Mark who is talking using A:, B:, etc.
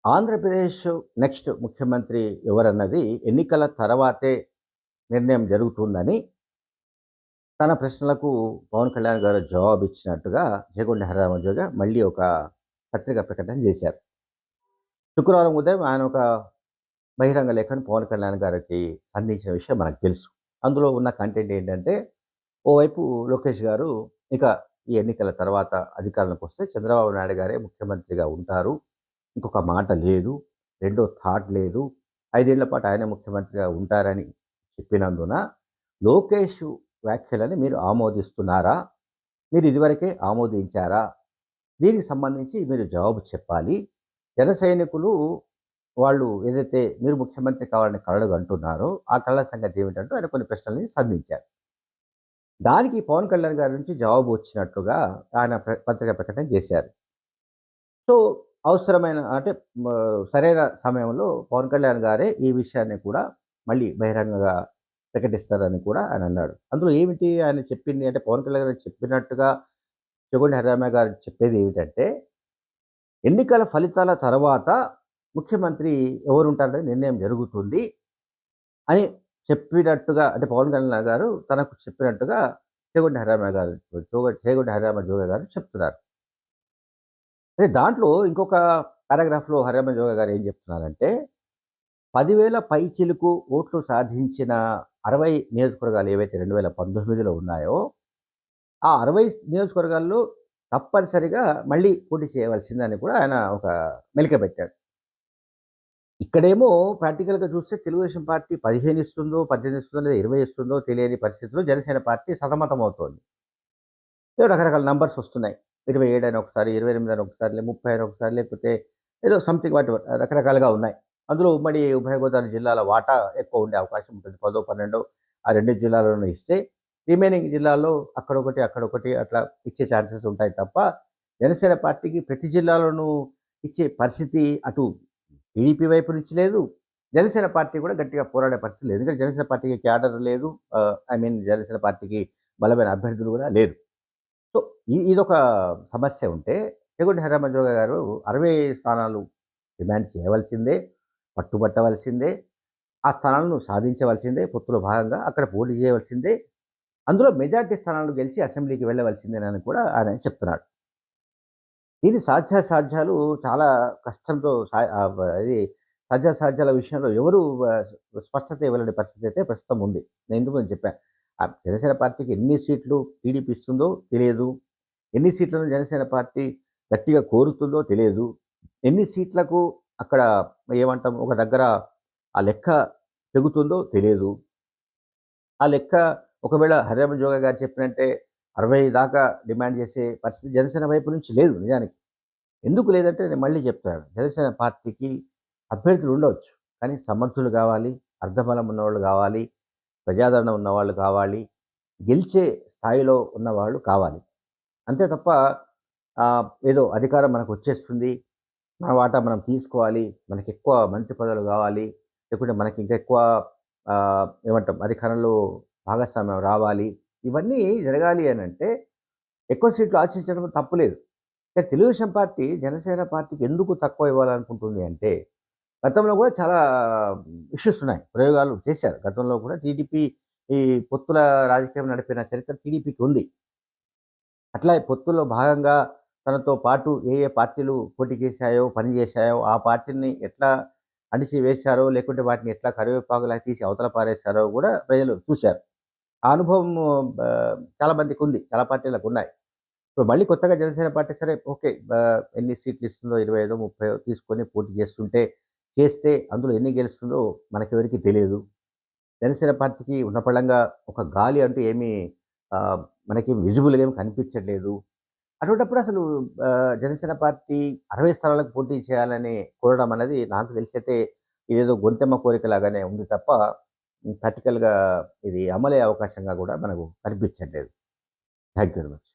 A: Andhra Pradesh next ముఖ్యమంత్రి ఎవరన్నది ఎన్నికల తర్వాతే నిర్ణయం జరుగుతుందని తన ప్రశ్నలకు పవన్ కళ్యాణ్ గారు జవాబిచ్చినట్టుగా జయకొండ హరిరామజోగ మళ్ళీ ఒక పత్రికా ప్రకటన చేశారు. శుక్రవారం ఉదయం ఆయన ఒక బహిరంగ లేఖను పవన్ కళ్యాణ్ గారికి అందించిన విషయం మనకు తెలుసు. అందులో ఉన్న కంటెంట్ ఏంటంటే, ఓవైపు లోకేష్ గారు ఇక ఈ ఎన్నికల తర్వాత అధికారంలోకి వస్తే చంద్రబాబు నాయుడు గారే ముఖ్యమంత్రిగా ఉంటారు, ఇంకొక మాట లేదు, రెండో థాట్ లేదు, 5 ఏళ్ల పాటు ఆయన ముఖ్యమంత్రిగా ఉంటారని చెప్పినందున లోకేష్ వ్యాఖ్యలని మీరు ఆమోదిస్తున్నారా? మీరు ఇదివరకే ఆమోదించారా? దీనికి సంబంధించి మీరు జవాబు చెప్పాలి. జన సైనికులు వాళ్ళు ఏదైతే మీరు ముఖ్యమంత్రి కావాలని కలలు అంటున్నారో ఆ కళల సంగతి ఏమిటంటూ ఆయన కొన్ని ప్రశ్నల్ని సంధించారు. దానికి పవన్ కళ్యాణ్ గారి నుంచి జవాబు వచ్చినట్లుగా ఆయన పత్రికా ప్రకటన చేశారు. సో అవసరమైన అంటే సరైన సమయంలో పవన్ కళ్యాణ్ గారే ఈ విషయాన్ని కూడా మళ్ళీ బహిరంగంగా ప్రకటిస్తారని కూడా ఆయన అన్నాడు. అందులో ఏమిటి ఆయన చెప్పింది అంటే, పవన్ కళ్యాణ్ గారు చెప్పినట్టుగా చెగొండి హరిరామ గారు చెప్పేది ఏమిటంటే, ఎన్నికల ఫలితాల తర్వాత ముఖ్యమంత్రి ఎవరుంటారనేది నిర్ణయం జరుగుతుంది అని చెప్పినట్టుగా, అంటే పవన్ కళ్యాణ్ గారు తనకు చెప్పినట్టుగా చేగొండి హరిరామ జోగ గారు చెప్తున్నారు. అంటే దాంట్లో ఇంకొక పారాగ్రాఫ్లో హరిరామ జోగ గారు ఏం చెప్తున్నారంటే, 10,000 పైచిలుకు ఓట్లు సాధించిన 60 నియోజకవర్గాలు ఏవైతే 2019లో ఉన్నాయో, ఆ 60 నియోజకవర్గాల్లో తప్పనిసరిగా మళ్ళీ పోటీ చేయవలసిందని కూడా ఆయన ఒక మెలిక పెట్టాడు. ఇక్కడేమో ప్రాక్టికల్‌గా చూస్తే తెలుగుదేశం పార్టీ 15 ఇస్తుందో, 18 ఇస్తుందో, లేదా 20 ఇస్తుందో తెలియని పరిస్థితిలో జనసేన పార్టీ సతమతమవుతోంది. ఏదో రకరకాల నంబర్స్ వస్తున్నాయి. 27 అని ఒకసారి, 28 అని ఒకసారి, 30 అని ఒకసారి, లేకపోతే ఏదో సంథింగ్ వాట్ రకరకాలుగా ఉన్నాయి. అందులో ఉమ్మడి ఉభయ గోదావరి జిల్లాల వాటా ఎక్కువ ఉండే అవకాశం ఉంటుంది. 10, 12 ఆ 2 జిల్లాల్లోనూ ఇస్తే, రిమైనింగ్ జిల్లాల్లో అక్కడొకటి, అక్కడొకటి అట్లా ఇచ్చే ఛాన్సెస్ ఉంటాయి తప్ప, జనసేన పార్టీకి ప్రతి జిల్లాలోనూ ఇచ్చే పరిస్థితి అటు టీడీపీ వైపు నుంచి లేదు. జనసేన పార్టీ కూడా గట్టిగా పోరాడే పరిస్థితి లేదు. ఎందుకంటే జనసేన పార్టీకి క్యాడర్ లేదు. జనసేన పార్టీకి బలమైన అభ్యర్థులు కూడా లేరు. సో ఇదొక సమస్య ఉంటే, చేగొండి హరిరామజోగ గారు 60 స్థానాలు డిమాండ్ చేయవలసిందే, పట్టుబట్టవలసిందే, ఆ స్థానాలను సాధించవలసిందే, పొత్తులో భాగంగా అక్కడ పోటీ చేయవలసిందే, అందులో మెజార్టీ స్థానాలు గెలిచి అసెంబ్లీకి వెళ్ళవలసిందేనని కూడా ఆయన చెప్తున్నాడు. దీని సాధ్యాసాధ్యాలు చాలా కష్టంతో ఇది సాధ్యాసాధ్యాల విషయంలో ఎవరు స్పష్టత ఇవ్వలేని పరిస్థితి అయితే ప్రస్తుతం ఉంది. నేను ఎందుకు చెప్పాను, జనసేన పార్టీకి ఎన్ని సీట్లు టీడీపీ ఇస్తుందో తెలియదు, ఎన్ని సీట్లను జనసేన పార్టీ గట్టిగా కోరుతుందో తెలియదు, ఎన్ని సీట్లకు అక్కడ ఏమంటాం ఒక దగ్గర ఆ లెక్క తెగుతుందో తెలియదు. ఆ లెక్క ఒకవేళ హరిరామ జోగ గారు చెప్పినట్టే 60 దాకా డిమాండ్ చేసే పరిస్థితి జనసేన వైపు నుంచి లేదు నిజానికి. ఎందుకు లేదంటే నేను మళ్ళీ చెప్తాను, జనసేన పార్టీకి అభ్యర్థులు ఉండవచ్చు, కానీ సమర్థులు కావాలి, అర్ధబలం ఉన్నవాళ్ళు కావాలి, ప్రజాదరణ ఉన్నవాళ్ళు కావాలి, గెలిచే స్థాయిలో ఉన్నవాళ్ళు కావాలి. అంతే తప్ప ఏదో అధికారం మనకు వచ్చేస్తుంది, మన వాటా మనం తీసుకోవాలి, మనకి ఎక్కువ మంత్రి పదవులు కావాలి, లేకుంటే మనకి ఇంకా ఎక్కువ ఏమంటాం అధికారంలో భాగస్వామ్యం రావాలి, ఇవన్నీ జరగాలి అని అంటే ఎక్కువ సీట్లు ఆశించడం తప్పులేదు. కానీ తెలుగుదేశం పార్టీ జనసేన పార్టీకి ఎందుకు తక్కువ ఇవ్వాలనుకుంటుంది అంటే, గతంలో కూడా చాలా ఇష్యూస్ ఉన్నాయి, ప్రయోగాలు చేశారు. గతంలో కూడా టీడీపీ ఈ పొత్తుల రాజకీయం నడిపిన చరిత్ర టీడీపీకి ఉంది. అట్లా పొత్తుల్లో భాగంగా తనతో పాటు ఏ ఏ పార్టీలు పోటీ చేశాయో, పనిచేశాయో, ఆ పార్టీని ఎట్లా అణిచి వేశారో, లేకుంటే వాటిని ఎట్లా కరివేపాకులా తీసి అవతల పారేశారో కూడా ప్రజలు చూశారు. ఆ అనుభవం చాలా మందికి ఉంది, చాలా పార్టీలకు ఉన్నాయి. ఇప్పుడు మళ్ళీ కొత్తగా జనసేన పార్టీ సరే ఓకే, ఎన్ని సీట్లు ఇస్తుందో 25, 30 తీసుకొని పోటీ చేస్తే అందులో ఎన్ని గెలుస్తుందో మనకెవరికి తెలియదు. జనసేన పార్టీకి ఉన్నపళంగా ఒక గాలి అంటూ ఏమీ మనకి విజిబుల్‌గా ఏమి కనిపించట్లేదు. అటువంటప్పుడు అసలు జనసేన పార్టీ 60 స్థానాలకు పోటీ చేయాలని కోరడం అనేది నాకు తెలిసైతే ఇదేదో గొంతెమ్మ కోరికలాగానే ఉంది తప్ప, ప్రాక్టికల్‌గా ఇది అమలయ్యే అవకాశంగా కూడా మనకు కనిపించట్లేదు. Thank you very much.